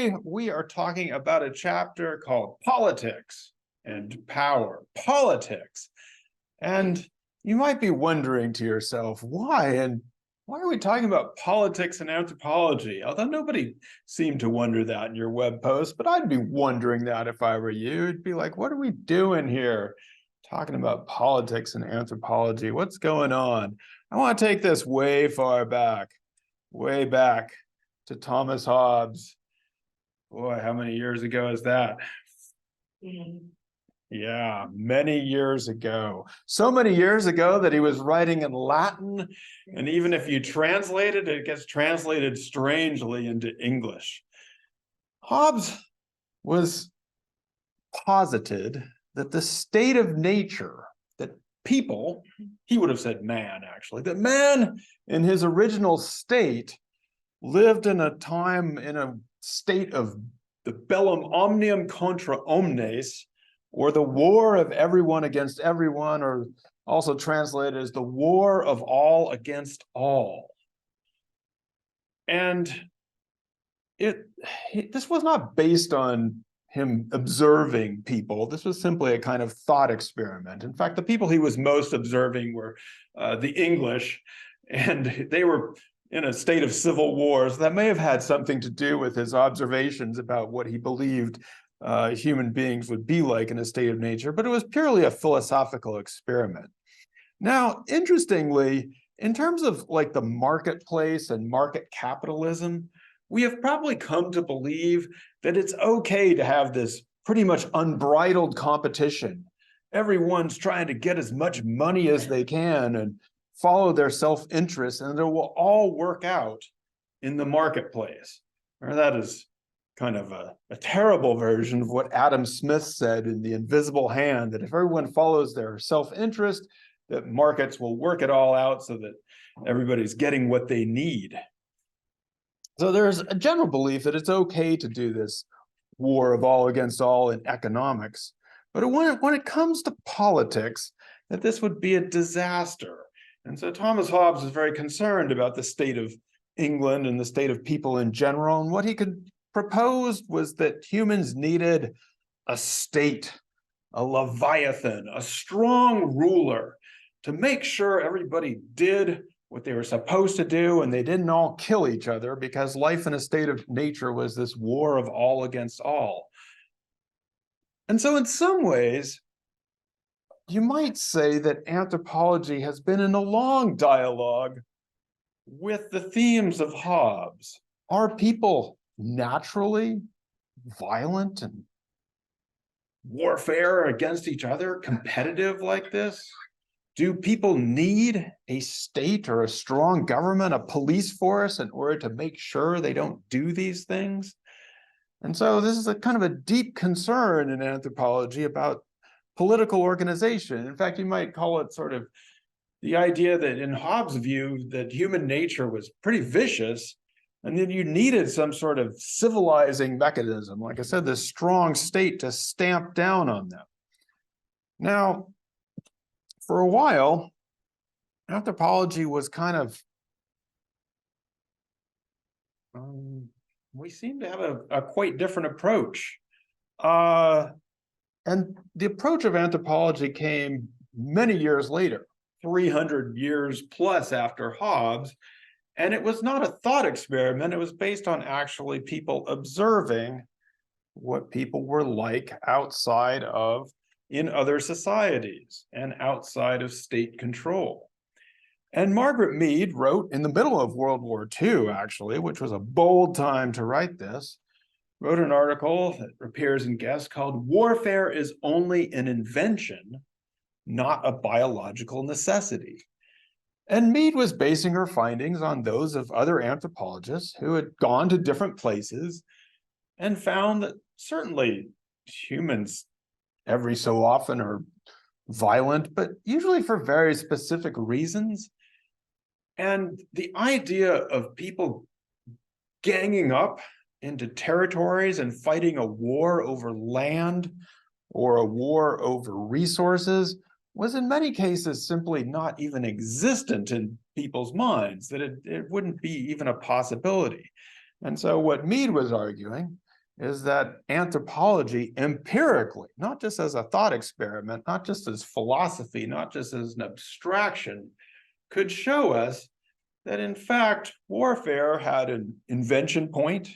today we are talking about a chapter called Politics and Power. Politics. And you might be wondering to yourself, why? And why are we talking about politics and anthropology? Although nobody seemed to wonder that in your web post, but I'd be wondering that if I were you. It'd be like, what are we doing here? Talking about politics and anthropology. What's going on? I want to take this way back to Thomas Hobbes. Boy, how many years ago is that? Yeah, many years ago. So many years ago that he was writing in Latin, and even if you translate it, it gets translated strangely into English. Hobbes was posited that the state of nature, that people, he would have said man actually, that man in his original state lived in a time, in a state of the bellum omnium contra omnes, or the war of everyone against everyone, or also translated as the war of all against all. And this was not based on him observing people. This was simply a kind of thought experiment. In fact, the people he was most observing were the English, and they were in a state of civil wars. That may have had something to do with his observations about what he believed human beings would be like in a state of nature, but it was purely a philosophical experiment. Now, interestingly, in terms of like the marketplace and market capitalism, we have probably come to believe that it's okay to have this pretty much unbridled competition. Everyone's trying to get as much money as they can and follow their self-interest, and it will all work out in the marketplace. Or that is kind of a terrible version of what Adam Smith said in The Invisible Hand, that if everyone follows their self-interest, that markets will work it all out so that everybody's getting what they need. So there's a general belief that it's okay to do this war of all against all in economics, but when it comes to politics, that this would be a disaster. And so Thomas Hobbes is very concerned about the state of England and the state of people in general, and what he could propose was that humans needed a state, a leviathan, a strong ruler to make sure everybody did what they were supposed to do and they didn't all kill each other, because life in a state of nature was this war of all against all. And so in some ways, you might say that anthropology has been in a long dialogue with the themes of Hobbes. Are people naturally violent and warfare against each other, competitive like this? Do people need a state or a strong government, a police force, in order to make sure they don't do these things? And so this is a kind of a deep concern in anthropology about political organization. In fact, you might call it sort of the idea that in Hobbes' view, that human nature was pretty vicious, and then you needed some sort of civilizing mechanism, like I said, this strong state to stamp down on them. Now, for a while, anthropology was kind of, we seem to have a quite different approach. And the approach of anthropology came many years later, 300 years plus after Hobbes, and it was not a thought experiment. It was based on actually people observing what people were like outside of, in other societies and outside of state control. And Margaret Mead wrote in the middle of World War II, actually, which was a bold time to write this, wrote an article that appears in Guess called "Warfare is Only an Invention, Not a Biological Necessity." And Mead was basing her findings on those of other anthropologists who had gone to different places and found that certainly humans every so often are violent, but usually for very specific reasons. And the idea of people ganging up into territories and fighting a war over land or a war over resources was in many cases simply not even existent in people's minds, that it wouldn't be even a possibility. And so what Mead was arguing is that anthropology empirically, not just as a thought experiment, not just as philosophy, not just as an abstraction, could show us that in fact warfare had an invention point.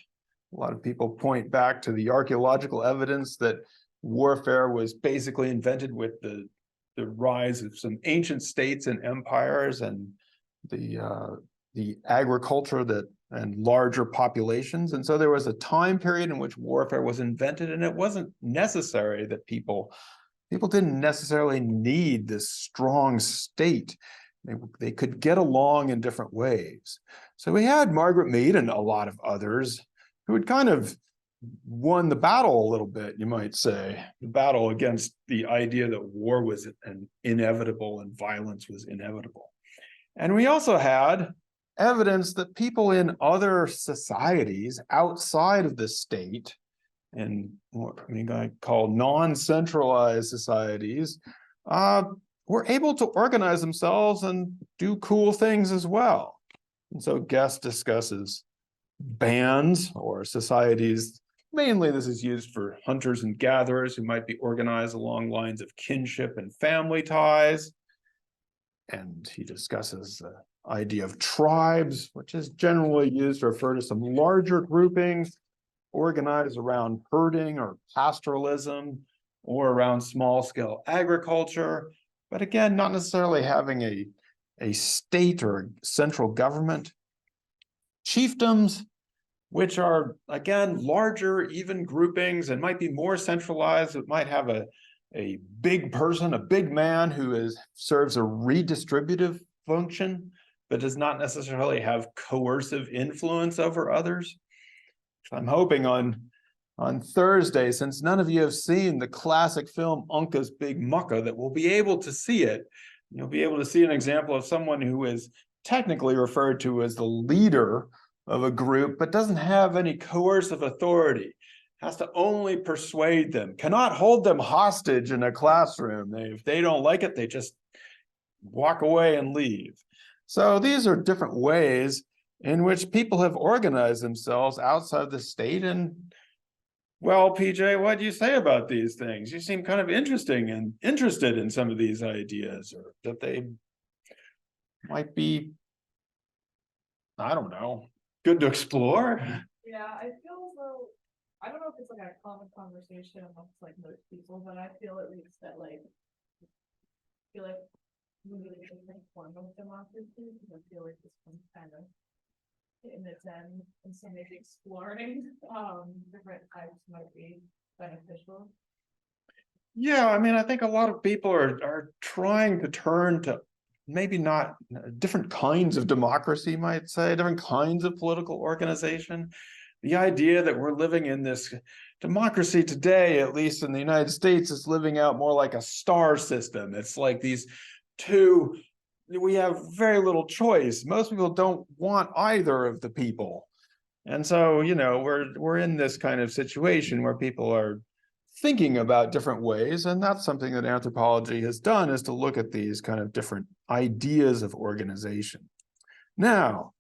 A lot of people point back to the archaeological evidence that warfare was basically invented with the rise of some ancient states and empires and the agriculture and larger populations. And so there was a time period in which warfare was invented, and it wasn't necessary that people didn't necessarily need this strong state. They could get along in different ways. So we had Margaret Mead and a lot of others who had kind of won the battle a little bit, you might say, the battle against the idea that war was inevitable and violence was inevitable. And we also had evidence that people in other societies outside of the state, and what I call non-centralized societies, were able to organize themselves and do cool things as well. And so Guest discusses bands or societies. Mainly this is used for hunters and gatherers who might be organized along lines of kinship and family ties. And he discusses the idea of tribes, which is generally used to refer to some larger groupings organized around herding or pastoralism or around small-scale agriculture, but again, not necessarily having a state or central government. Chiefdoms, which are, again, larger, even groupings and might be more centralized. It might have a big person, a big man who serves a redistributive function, but does not necessarily have coercive influence over others. I'm hoping on Thursday, since none of you have seen the classic film Unca's Big Mucka, that we'll be able to see it. You'll be able to see an example of someone who is technically referred to as the leader of a group, but doesn't have any coercive authority, has to only persuade them, cannot hold them hostage in a classroom. If they don't like it, they just walk away and leave. So these are different ways in which people have organized themselves outside the state. And well, PJ, what do you say about these things? You seem kind of interested in some of these ideas, or that they might be, I don't know, good to explore. Yeah, I feel as though, I don't know if it's like a common conversation amongst like most people, but I feel at least that like, I feel like we need a different form of democracy, because I feel like this one's kind of in its end, and so maybe exploring different types might be beneficial. Yeah, I mean, I think a lot of people are trying to turn to maybe not different kinds of democracy, you might say, different kinds of political organization. The idea that we're living in this democracy today, at least in the United States, is living out more like a star system. It's like these two, we have very little choice. Most people don't want either of the people. And so, you know, we're in this kind of situation where people are thinking about different ways, and that's something that anthropology has done, is to look at these kind of different ideas of organization. Now,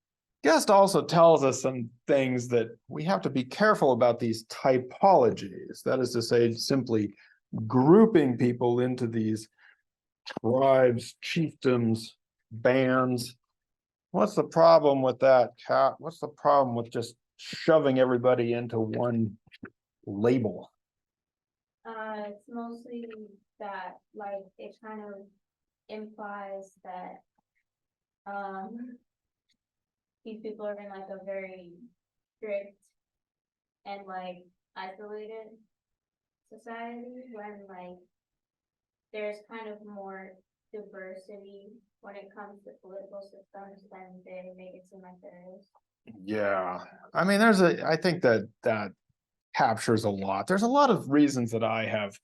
Guest also tells us some things that we have to be careful about, these typologies. That is to say, simply grouping people into these tribes, chiefdoms, bands. What's the problem with that, Kat? What's the problem with just shoving everybody into one label? It's mostly that, like, it kind of implies that these people are in like a very strict and like isolated society, when like there's kind of more diversity when it comes to political systems than they make it seem like there is. Yeah, I mean, I think that captures a lot. There's a lot of reasons that I have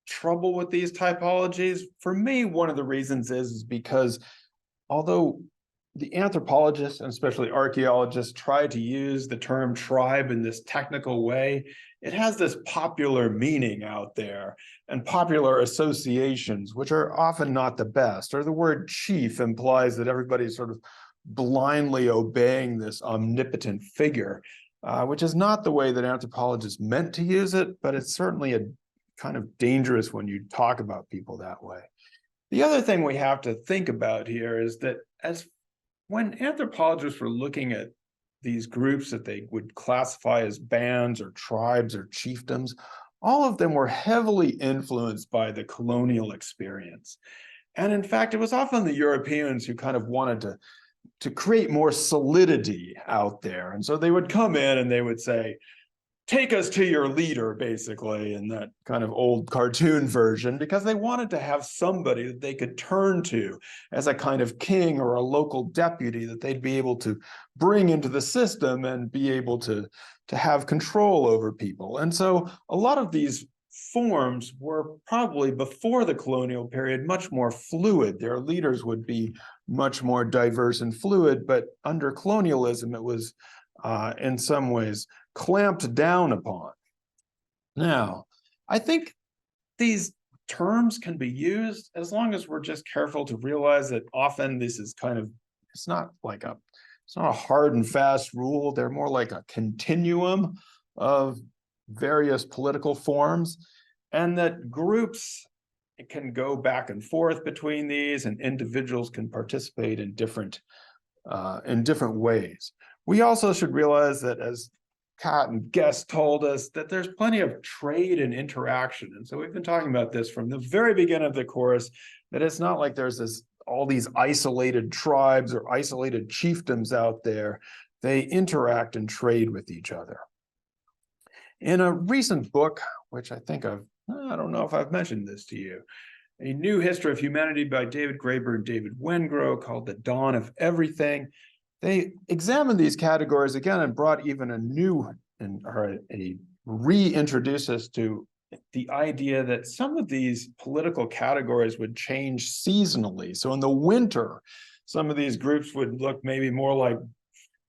trouble with these typologies. For me, one of the reasons is because although the anthropologists and especially archaeologists try to use the term tribe in this technical way, it has this popular meaning out there and popular associations, which are often not the best. Or the word chief implies that everybody's sort of blindly obeying this omnipotent figure. which is not the way that anthropologists meant to use it, but it's certainly a kind of dangerous when you talk about people that way. The other thing we have to think about here is that when anthropologists were looking at these groups that they would classify as bands or tribes or chiefdoms, all of them were heavily influenced by the colonial experience. And in fact, it was often the Europeans who kind of wanted to create more solidity out there. And so they would come in and they would say, take us to your leader, basically, in that kind of old cartoon version, because they wanted to have somebody that they could turn to as a kind of king or a local deputy that they'd be able to bring into the system and be able to have control over people. And so a lot of these forms were probably, before the colonial period, much more fluid. Their leaders would be much more diverse and fluid, but under colonialism, it was in some ways clamped down upon. Now, I think these terms can be used as long as we're just careful to realize that often this is kind of, it's not a hard and fast rule. They're more like a continuum of various political forms, and that groups can go back and forth between these, and individuals can participate in different ways. We also should realize that, as Kat and Guest told us, that there's plenty of trade and interaction. And so we've been talking about this from the very beginning of the course, that it's not like there's all these isolated tribes or isolated chiefdoms out there. They interact and trade with each other. In a recent book, which I don't know if I've mentioned this to you, A New History of Humanity by David Graeber and David Wengrow, called The Dawn of Everything, they examined these categories again and brought even reintroduced us to the idea that some of these political categories would change seasonally. So in the winter, some of these groups would look maybe more like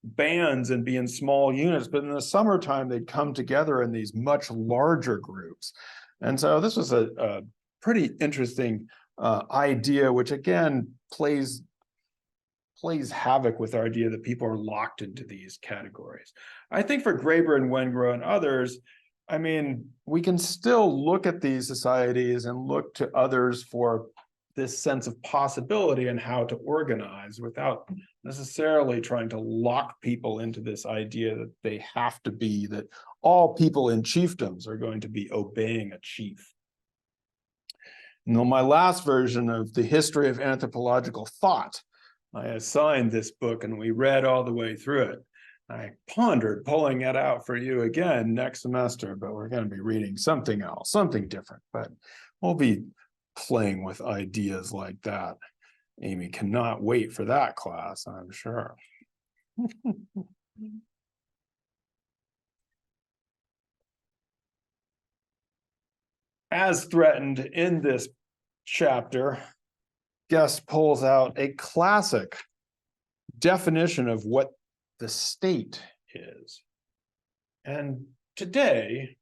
bands and be in small units, but in the summertime, they'd come together in these much larger groups. And so this was a pretty interesting idea, which again plays havoc with our idea that people are locked into these categories. I think for Graeber and Wengrow and others, I mean, we can still look at these societies and look to others for this sense of possibility and how to organize without necessarily trying to lock people into this idea that they have to be, that all people in chiefdoms are going to be obeying a chief. And on my last version of the history of anthropological thought, I assigned this book and we read all the way through it. I pondered pulling it out for you again next semester, but we're going to be reading something else, something different, but we'll be playing with ideas like that. Amy cannot wait for that class, I'm sure. As threatened in this chapter, Guest pulls out a classic definition of what the state is. And today,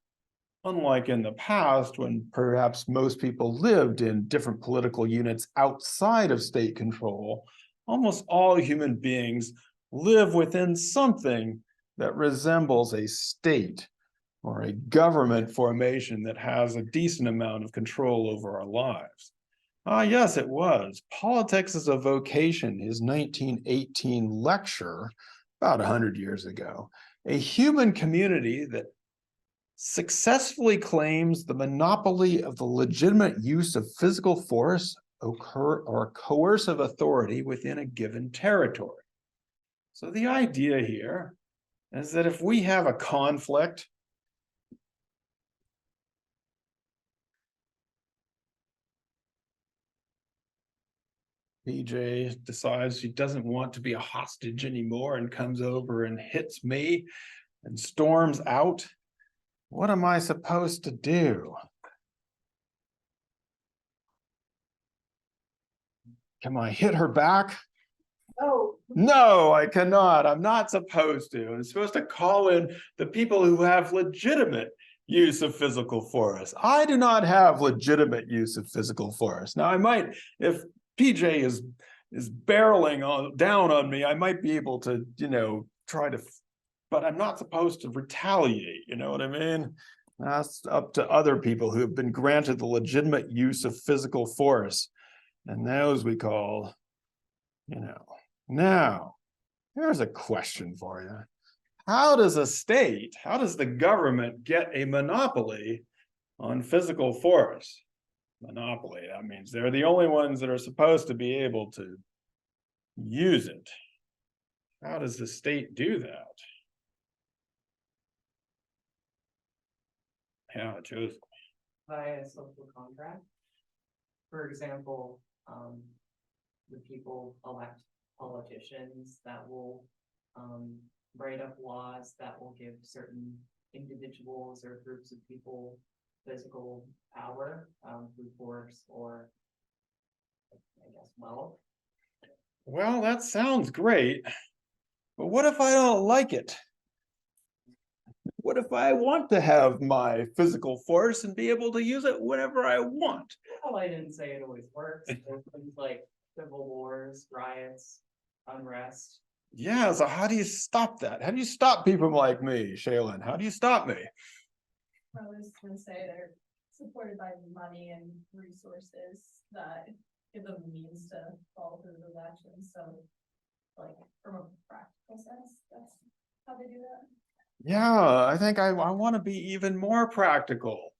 unlike in the past, when perhaps most people lived in different political units outside of state control, almost all human beings live within something that resembles a state or a government formation that has a decent amount of control over our lives. Ah, yes, it was. Politics is a Vocation, his 1918 lecture, about 100 years ago. A human community that successfully claims the monopoly of the legitimate use of physical force or coercive authority within a given territory. So the idea here is that if we have a conflict, PJ decides she doesn't want to be a hostage anymore and comes over and hits me and storms out. What am I supposed to do? Can I hit her back? No, I cannot. I'm not supposed to. I'm supposed to call in the people who have legitimate use of physical force. I do not have legitimate use of physical force. Now, I might, if PJ is barreling down on me, I might be able to, try to but I'm not supposed to retaliate, you know what I mean? That's up to other people who have been granted the legitimate use of physical force. And those we call, you know. Now, here's a question for you. How does the government get a monopoly on physical force? Monopoly, that means they're the only ones that are supposed to be able to use it. How does the state do that? Yeah, Joseph. Via a social contract. For example, the people elect politicians that will write up laws that will give certain individuals or groups of people physical power through force or, I guess, wealth. Well, that sounds great, but what if I don't like it? What if I want to have my physical force and be able to use it whenever I want? Well, I didn't say it always works. There's things like civil wars, riots, unrest. Yeah, so how do you stop that? How do you stop people like me, Shaylin? How do you stop me? I was gonna say they're supported by money and resources that give them the means to follow through those actions. So, like, from a practical sense, that's how they do that. Yeah, I think I want to be even more practical.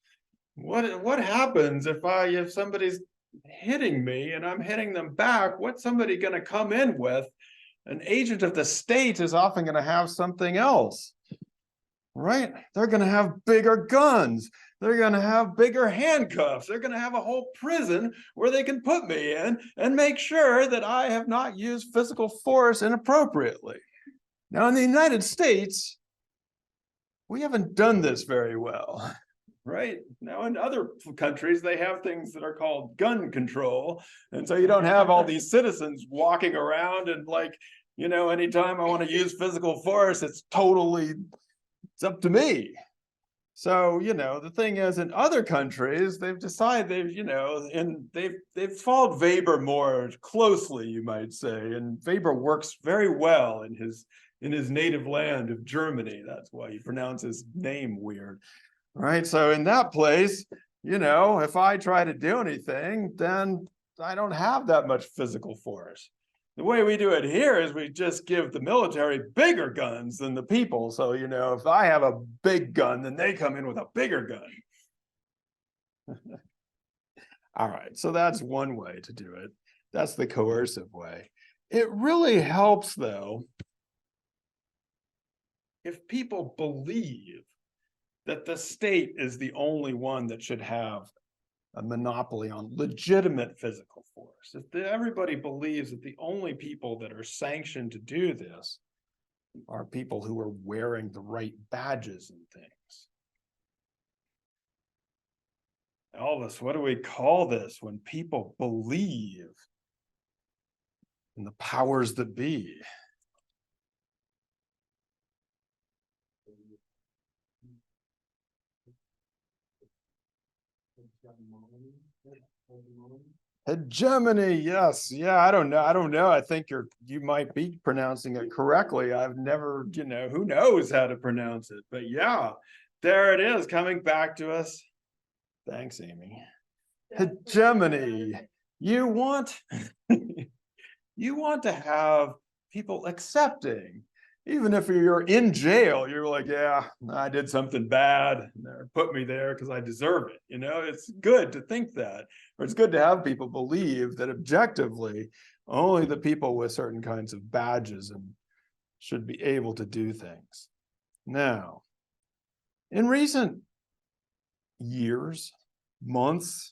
What happens if somebody's hitting me and I'm hitting them back? What's somebody going to come in with? An agent of the state is often going to have something else, right? They're going to have bigger guns. They're going to have bigger handcuffs. They're going to have a whole prison where they can put me in and make sure that I have not used physical force inappropriately. Now, in the United States, we haven't done this very well, right? Now, in other countries, they have things that are called gun control. And so you don't have all these citizens walking around and like, you know, anytime I want to use physical force, it's up to me. So, you know, the thing is, in other countries, they've decided they've followed Weber more closely, you might say. And Weber works very well in his native land of Germany. That's why he pronounces his name weird, right? So in that place, you know, if I try to do anything, then I don't have that much physical force. The way we do it here is we just give the military bigger guns than the people. So, you know, if I have a big gun, then they come in with a bigger gun. All right, so that's one way to do it. That's the coercive way. It really helps, though, if people believe that the state is the only one that should have a monopoly on legitimate physical force, if everybody believes that the only people that are sanctioned to do this are people who are wearing the right badges and things. Elvis, what do we call this when people believe in the powers that be? Hegemony, yes. Yeah, I don't know. I think you might be pronouncing it correctly. I've never, you know, who knows how to pronounce it. But yeah, there it is coming back to us. Thanks, Amy. Hegemony. You want to have people accepting. Even if you're in jail, you're like, yeah, I did something bad. Put me there because I deserve it. You know, it's good to think that, or it's good to have people believe that objectively, only the people with certain kinds of badges and should be able to do things. Now, in recent years, months,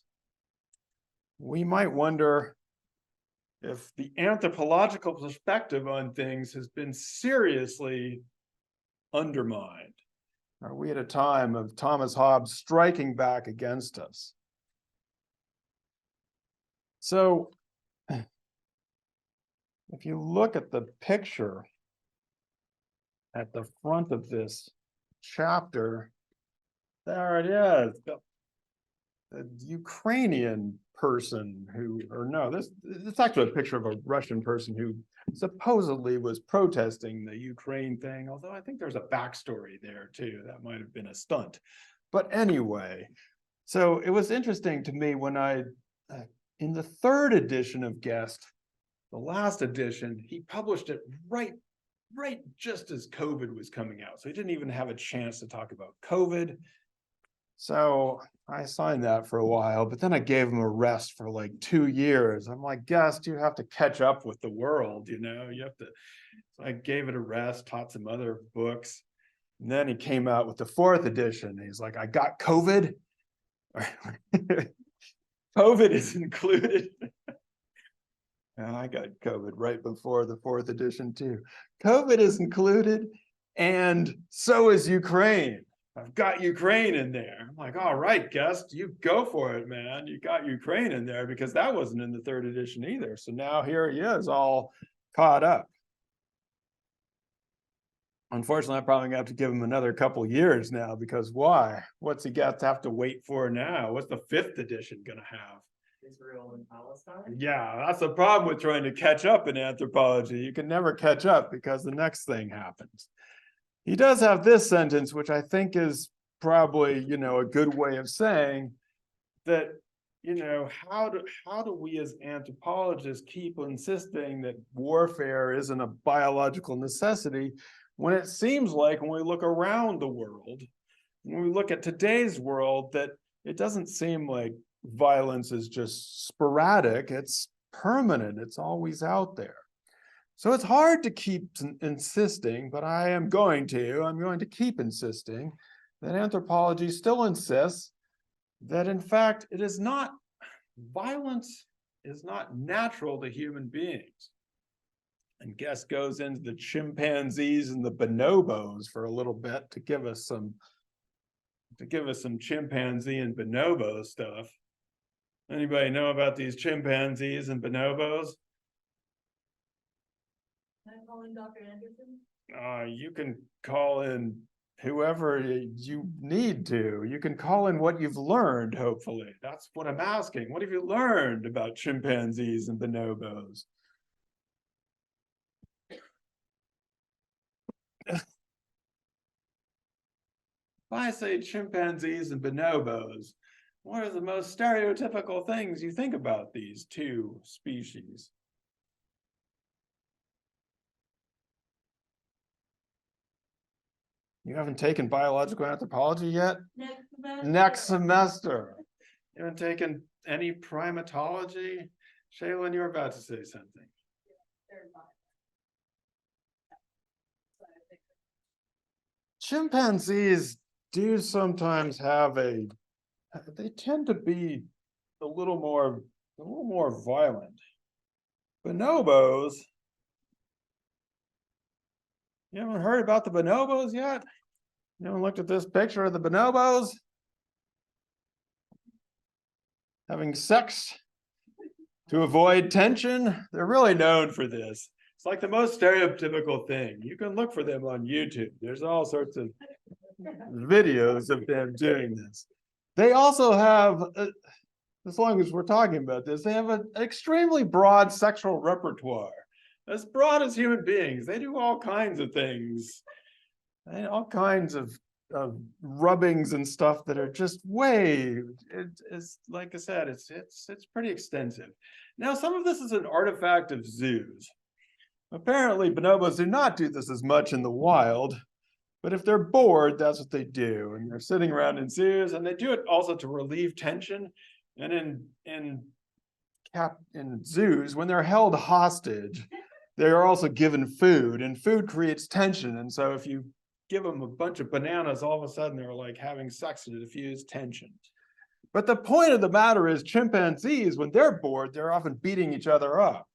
we might wonder if the anthropological perspective on things has been seriously undermined. Are we at a time of Thomas Hobbes striking back against us? So, if you look at the picture at the front of this chapter, there it is. Ukrainian person who, or no, it's actually a picture of a Russian person who supposedly was protesting the Ukraine thing, although I think there's a backstory there too. That might have been a stunt. But anyway, so it was interesting to me when in the third edition of Guest, the last edition, he published it right just as COVID was coming out. So he didn't even have a chance to talk about COVID. So I signed that for a while, but then I gave him a rest for like 2 years. I'm like, Guest, you have to catch up with the world, you have to. So I gave it a rest, taught some other books. And then he came out with the fourth edition. He's like, I got COVID. COVID is included. And I got COVID right before the fourth edition too. COVID is included, and so is Ukraine. I've got Ukraine in there. I'm like, all right, Guest, you go for it, man. You got Ukraine in there because that wasn't in the third edition either. So now here he is all caught up. Unfortunately, I'm probably gonna have to give him another couple years now because why? What's he got to have to wait for now? What's the fifth edition gonna have? Israel and Palestine? Yeah, that's the problem with trying to catch up in anthropology. You can never catch up because the next thing happens. He does have this sentence, which I think is probably, a good way of saying that, how do we as anthropologists keep insisting that warfare isn't a biological necessity when it seems like when we look around the world, when we look at today's world, that it doesn't seem like violence is just sporadic, it's permanent, it's always out there. So it's hard to keep insisting, but I'm going to keep insisting that anthropology still insists that in fact violence is not natural to human beings. And Guest goes into the chimpanzees and the bonobos for a little bit to give us some chimpanzee and bonobo stuff. Anybody know about these chimpanzees and bonobos? I'm calling Dr. Anderson. You can call in whoever you need to. You can call in what you've learned, hopefully. That's what I'm asking. What have you learned about chimpanzees and bonobos? If I say chimpanzees and bonobos, what are the most stereotypical things you think about these two species? You haven't taken biological anthropology yet? Next semester. You haven't taken any primatology? Shaylin, you're about to say something. Chimpanzees do sometimes have they tend to be a little more violent. Bonobos, you haven't heard about the bonobos yet? You haven't looked at this picture of the bonobos having sex to avoid tension? They're really known for this. It's like the most stereotypical thing. You can look for them on YouTube. There's all sorts of videos of them doing this. They also have, as long as we're talking about this, they have an extremely broad sexual repertoire. As broad as human beings. They do all kinds of things. All kinds of rubbings and stuff that are just it's like I said, it's pretty extensive. Now, some of this is an artifact of zoos. Apparently, bonobos do not do this as much in the wild, but if they're bored, that's what they do. And they're sitting around in zoos, and they do it also to relieve tension. And in zoos, when they're held hostage, they are also given food, and food creates tension. And so if you give them a bunch of bananas, all of a sudden they're like having sex to diffuse tension. But the point of the matter is chimpanzees, when they're bored, they're often beating each other up.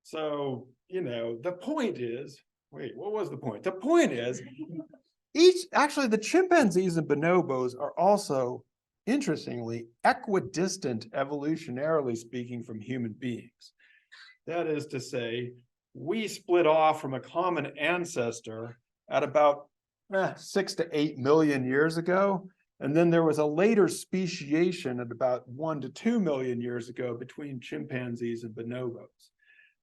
So, the point is, wait, what was the point? The point is, actually the chimpanzees and bonobos are also, interestingly, equidistant, evolutionarily speaking, from human beings. That is to say, we split off from a common ancestor at about 6 to 8 million years ago. And then there was a later speciation at about 1 to 2 million years ago between chimpanzees and bonobos.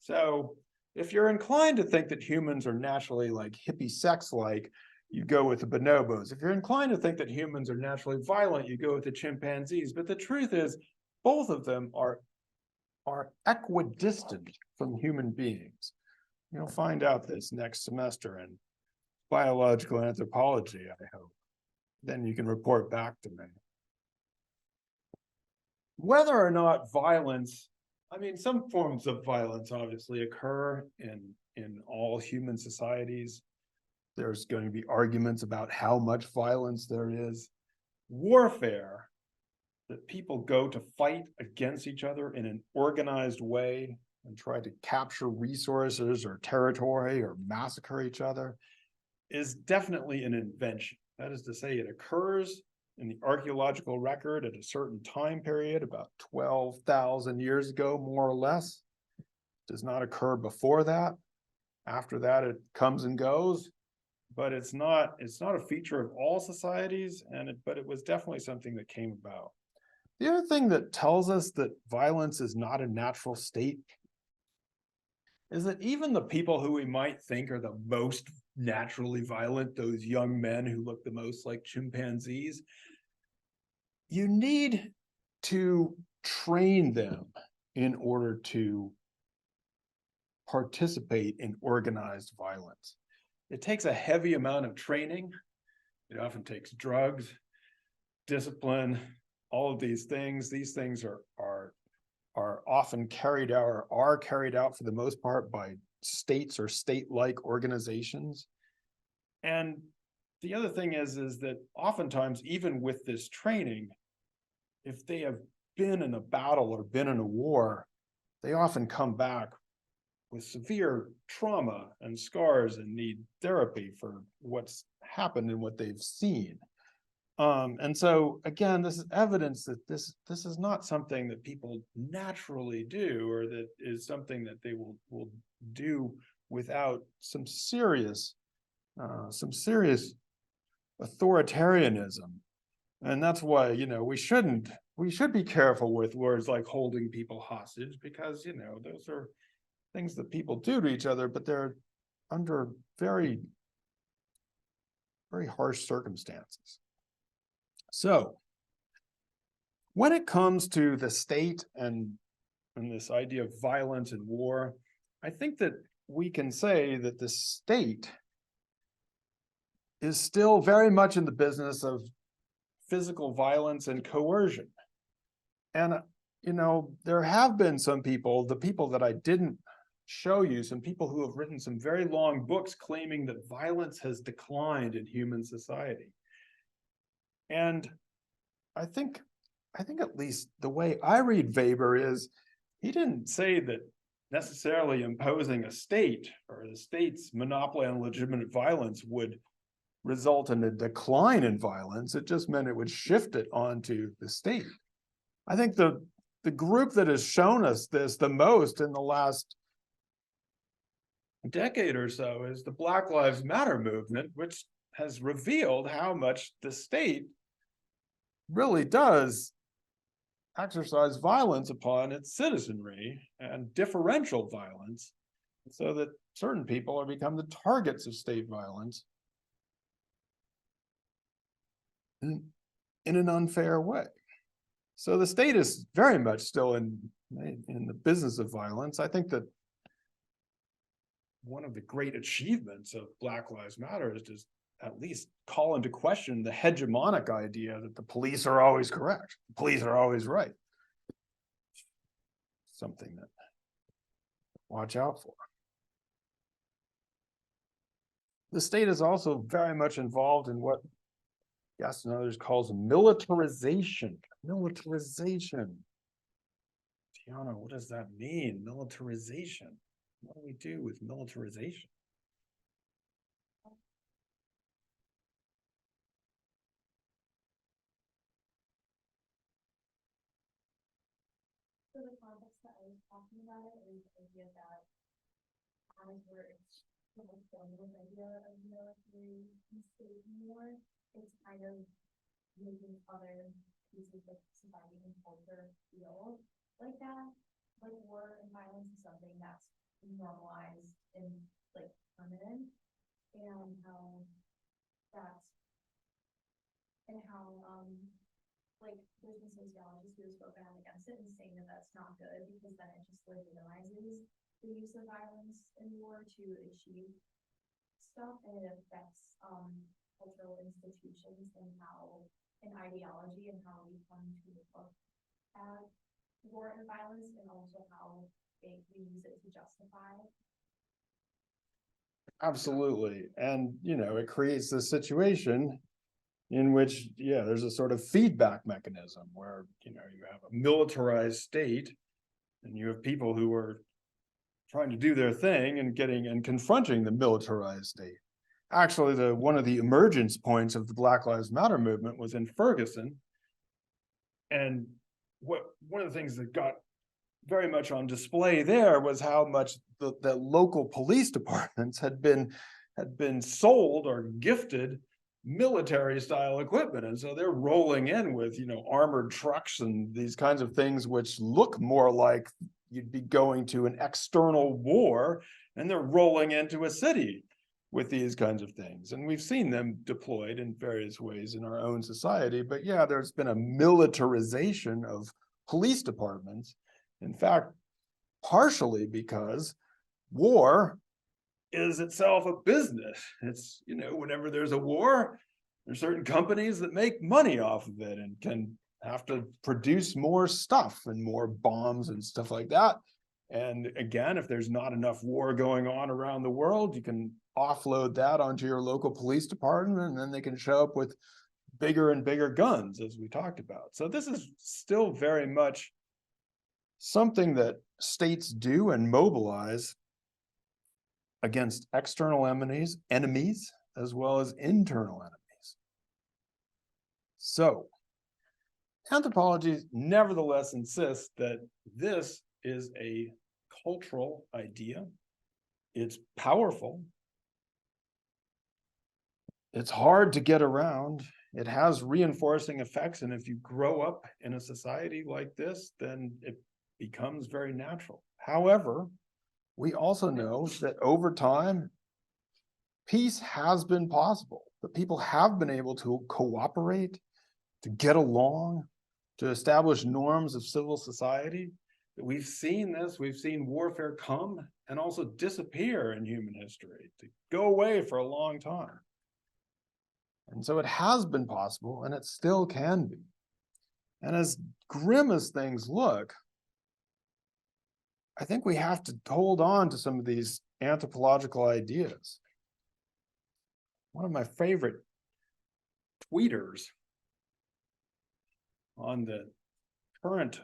So if you're inclined to think that humans are naturally like hippie sex-like, you go with the bonobos. If you're inclined to think that humans are naturally violent, you go with the chimpanzees. But the truth is, both of them are equidistant from human beings. You'll find out this next semester in biological anthropology, I hope. Then you can report back to me. Whether or not violence, I mean, some forms of violence obviously occur in all human societies. There's going to be arguments about how much violence there is. Warfare, that people go to fight against each other in an organized way and try to capture resources or territory or massacre each other, is definitely an invention. That is to say, it occurs in the archaeological record at a certain time period, about 12,000 years ago, more or less. It does not occur before that. After that, it comes and goes, but it's not a feature of all societies, but it was definitely something that came about. The other thing that tells us that violence is not a natural state is that even the people who we might think are the most naturally violent, those young men who look the most like chimpanzees, you need to train them in order to participate in organized violence. It takes a heavy amount of training. It often takes drugs, discipline, all of these things. These things are often carried out, or are carried out for the most part by states or state-like organizations. And the other thing is that oftentimes, even with this training, if they have been in a battle or been in a war, they often come back with severe trauma and scars and need therapy for what's happened and what they've seen. And so again, this is evidence that this is not something that people naturally do, or that is something that they will do without some serious authoritarianism. And that's why, we should be careful with words like holding people hostage, because, those are things that people do to each other, but they're under very, very harsh circumstances. So when it comes to the state and this idea of violence and war, I think that we can say that the state is still very much in the business of physical violence and coercion. And, there have been some people, the people that I didn't show you, some people who have written some very long books claiming that violence has declined in human society. And I think at least the way I read Weber is, he didn't say that necessarily imposing a state or the state's monopoly on legitimate violence would result in a decline in violence. It just meant it would shift it onto the state. I think the group that has shown us this the most in the last decade or so is the Black Lives Matter movement, which has revealed how much the state really does exercise violence upon its citizenry, and differential violence, so that certain people are become the targets of state violence in an unfair way. So the state is very much still in the business of violence. I think that one of the great achievements of Black Lives Matter is to at least call into question the hegemonic idea that the police are always correct, the police are always right. Something that watch out for. The state is also very much involved in what Yes and others calls militarization. Militarization. Tiana, what does that mean? Militarization. What do we do with militarization? So the context that I was talking about it is the idea that as we're the most dominant idea of military state more, it's kind of making other pieces of society and culture feel like that. Like war and violence is something that's normalized and like permanent, and that's how like there's been sociologists who have spoken out against it and saying that that's not good because then it just legitimizes the use of violence in war to achieve stuff, and it affects cultural institutions and how an ideology and how we come to look at war and violence, and also how we use it to justify. Absolutely. And, it creates this situation in which, there's a sort of feedback mechanism where, you have a militarized state and you have people who are trying to do their thing and confronting the militarized state. Actually, one of the emergence points of the Black Lives Matter movement was in Ferguson. And one of the things that got very much on display there was how much the local police departments had been sold or gifted military style equipment. And so they're rolling in with, armored trucks and these kinds of things, which look more like you'd be going to an external war, and they're rolling into a city with these kinds of things. And we've seen them deployed in various ways in our own society. But there's been a militarization of police departments. In fact, partially because war is itself a business. It's, whenever there's a war, there's certain companies that make money off of it and can have to produce more stuff and more bombs and stuff like that. And again, if there's not enough war going on around the world, you can offload that onto your local police department, and then they can show up with bigger and bigger guns, as we talked about. So this is still very much something that states do and mobilize against external enemies, as well as internal enemies. So, anthropology nevertheless insists that this is a cultural idea. It's powerful. It's hard to get around. It has reinforcing effects. And if you grow up in a society like this, then it becomes very natural. However, we also know that over time, peace has been possible. That people have been able to cooperate, to get along, to establish norms of civil society. We've seen this. We've seen warfare come and also disappear in human history, to go away for a long time. And so it has been possible, and it still can be. And as grim as things look, I think we have to hold on to some of these anthropological ideas. One of my favorite tweeters on the current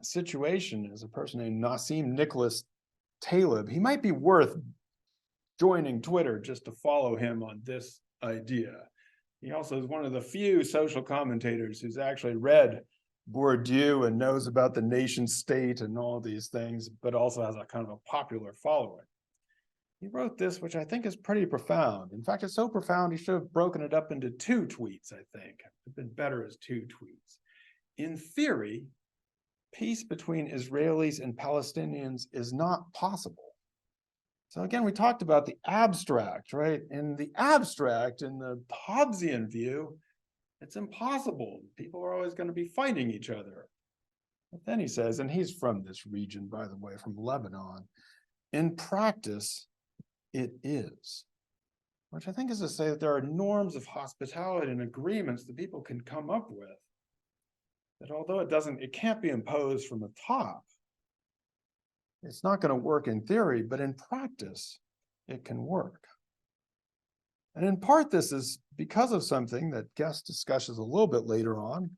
situation is a person named Nassim Taleb. He might be worth joining Twitter just to follow him on this idea. He also is one of the few social commentators who's actually read Bourdieu and knows about the nation state and all these things, but also has a kind of a popular following. He wrote this, which I think is pretty profound. In fact, it's so profound, he should have broken it up into 2 tweets, I think. It'd been better as 2 tweets. In theory, peace between Israelis and Palestinians is not possible. So again, we talked about the abstract, right? In the abstract, in the Hobbesian view, it's impossible. People are always going to be fighting each other. But then he says, and he's from this region, by the way, from Lebanon, in practice, it is. Which I think is to say that there are norms of hospitality and agreements that people can come up with, that although it can't be imposed from the top, it's not going to work in theory, but in practice, it can work. And in part, this is because of something that Guest discusses a little bit later on,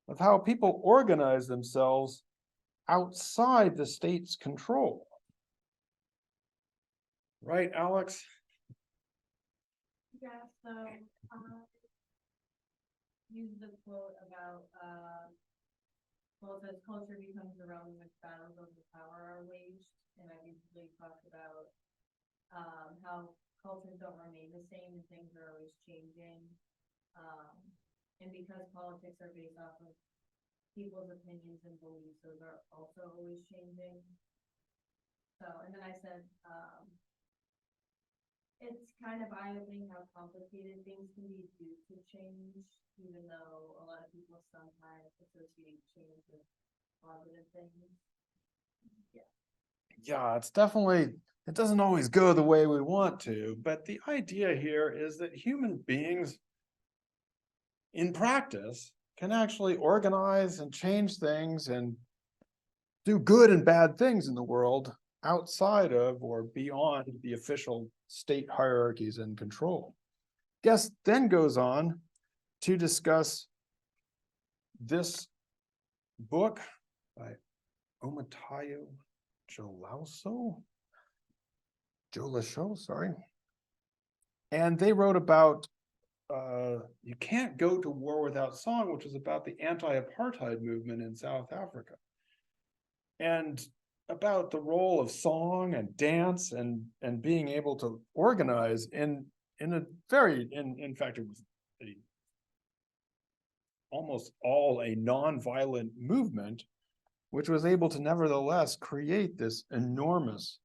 of how people organize themselves outside the state's control. Right, Alex? Yeah, so use the quote about well, it says culture becomes the realm in which battles over power are waged, and I usually talk about how cultures don't remain the same and things are always changing. And because politics are based off of people's opinions and beliefs, those are also always changing. So, and then I said, it's kind of eye-opening how complicated things can be due to change, even though a lot of people sometimes associate change with positive things. Yeah, it's definitely, it doesn't always go the way we want to, but the idea here is that human beings in practice can actually organize and change things and do good and bad things in the world outside of or beyond the official state hierarchies and control. Guest then goes on to discuss this book by Omatayo Jolaosho, sorry. And they wrote about You Can't Go to War Without Song, which is about the anti-apartheid movement in South Africa. And about the role of song and dance and being able to organize in a very, in fact, it was almost all a nonviolent movement, which was able to nevertheless create this enormous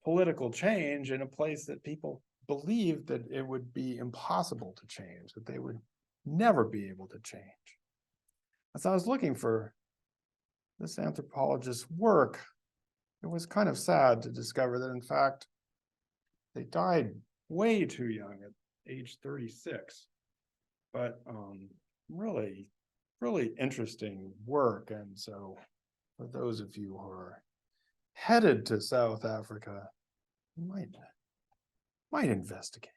political change in a place that people believed that it would be impossible to change, that they would never be able to change. As I was looking for this anthropologist's work, it was kind of sad to discover that, in fact, they died way too young at age 36. But really, really interesting work. And so for those of you who are headed to South Africa, you might investigate.